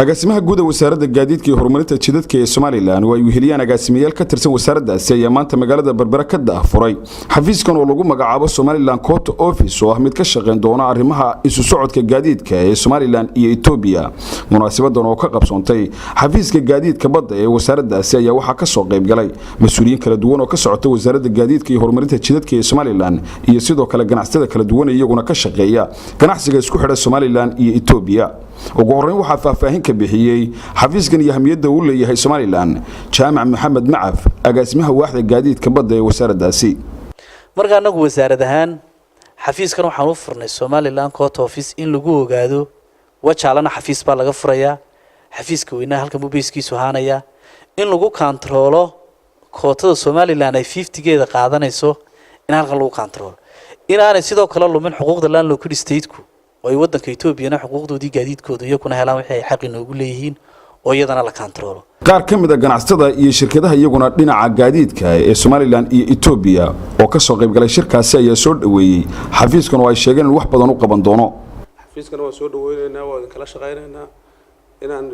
agaasimaha guud ee wasaaradda gaadiidka iyo horumarinta jidadka ee Soomaaliland oo ay weheliyaan agaasimayaal ka tirsan wasaaraddaasi ayaa maanta magaalada Berbera ka daahfuray xafiiskan oo lagu magacaabo Somaliland Court Office oo ah mid ka shaqeyn doona arrimaha isu socodka gaadiidka ee Soomaaliland iyo Itoobiya. Munaasabaddan oo ka qabsoontay xafiiska gaadiidka badda ee wasaaraddaasi ayaa waxaa ka soo qayb galay mas'uuliyiin kala duwan oo ka socota wasaaradda gaadiidka iyo horumarinta jidadka ee Soomaaliland iyo sidoo kale ganacsatada kala duwan iyaguna ka shaqeeya ganacsiga isku xidha Soomaaliland iyo Itoobiya. ugu horeyn waxaa faahfaahin ka bixiyay xafiiskan iyo ahmiyadda uu leeyahay Soomaaliland Jaamac Maxamed Macaf agaasimaha waaxda gaadiidka badda ee wasaaraddaasi. marka anagu wasaarad ahaan xafiiskan waxaan u furnay Somaliland Court Office in lagu ogaado wajaalana xafiis baa laga furayaa xafiiska weynaha halka mobiiskiisu haanaya in lagu kontrolo kootada Somaliland ay 50geeda qaadanayso in halka lagu kontrolo inaanay sidoo kale lumin xuquuqda land local state-ku way wadanka Itoobiya xuquuqdoodii gaadiidkooda iyo kuna helaan wixii ay xaq inoogu leeyihiin oo iyadana la kontrolo. qaar ka mid ah ganacsatada iyo shirkadaha iyaguna dhinaca gaadiidka ee Somaliland iyo Itoobiya oo ka soo qayb galay shirkaasi ayaa soo dhaweeyay xafiiskan oo ay sheegeen in wax badan u qaban doono. xafiiskan waa soo dhaweynaynaa waa kala shaqeynaynaa inaan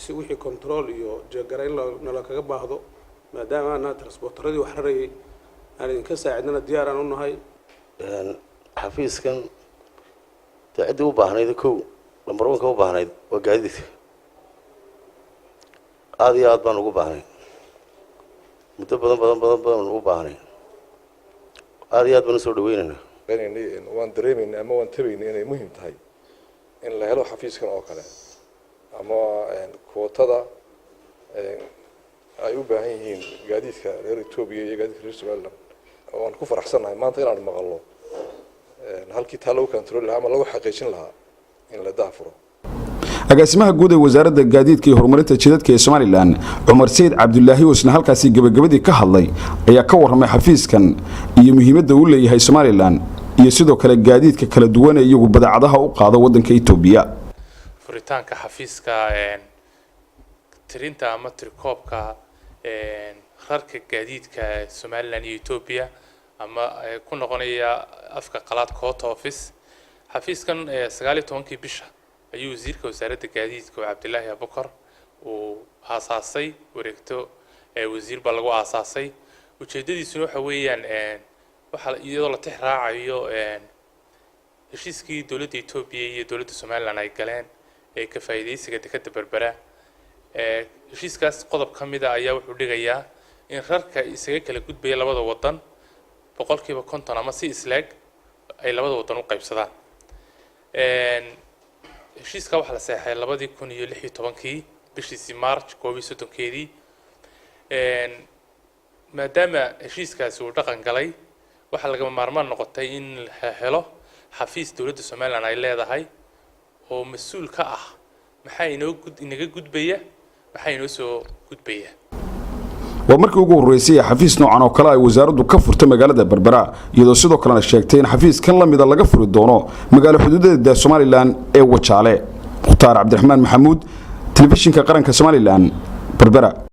si wixii control iyo jagarayn la kaga baahdo maadaama aan transportradii wax rarayay aan ka saacidnana diyaar aan u nahay. xafiiskan عدي وباهنيد كو لمرون كو باهنيد وقاعدين هذه أضمن وباهنيد بدن وباهنيد هذه أضمن سودويننا يعني وان دريمين أما وان تبين يعني مهم تهاي إن لهلو حفيز كان أكله أما يعني كوتا أيوب هين قاعدين غير توبي قاعدين في السؤال وان كفر أحسن هاي ما نطير على المغلو halkii taa lagu control lahaa ama lagu xaqiijin lahaa in la daafuro. agaasimaha guud ee wasaaradda gaadiidka iyo horumarinta jidadka ee Soomaaliland Umar Said Cabdullaahi oo isna halkaasi gabagabadii ka hadlay ayaa ka warramay xafiiskan iyo muhiimadda uu leeyahay Soomaaliland iyo sidoo kale gaadiidka kala duwan ee iyagu badacadaha u qaada wadanka Itoobiya. furitaanka xafiiska tirinta ama tirkoobka rarka gaadiidka Soomaaliland iyo Itoobiya ama ku noqonaya afka qalaad Court Office xafiiskan 19 bisha ayuu wasiirka wasaaradda gaadiidka Cabdullaahi Abukar uu aasaasay wareegto wasiir baa lagu aasaasay ujeedadiisu waxa weeyaan waxa iyadoo la tixraacayo heshiiskii dawladda Itoobiya iyo dawladda Soomaaliland ay galeen ee ka faa'iideysiga dekedda Berbera heshiiskaas qodob kamid ah ayaa wuxuu dhigayaa in rarka isaga kala gudbaya labada wadan boqolkiiba 50 ama si islaag ay labada wadan u qaybsadaan heshiiska waxa la saxay 2016 bishii March 2013 maadaama heshiiskaasi uu dhaqan galay waxa laga maarmaan noqotay in la helo xafiis dawladda Soomaaliland ay leedahay oo mas'uul ka ah maxay inaga gudbaya maxay inoo soo gudbaya. ومركي ugu horeysay xafiis noocan oo kale ay wasaaraddu ka furtay magaalada Berbera iyadoo sidoo kale sheegtay in xafiis kan la mid ah laga furi doono magaalo xuduudeeda Soomaaliland ee Wajaale. Mukhtaar Cabdiraxmaan Maxamuud, telefishinka qaranka Soomaaliland, Berbera.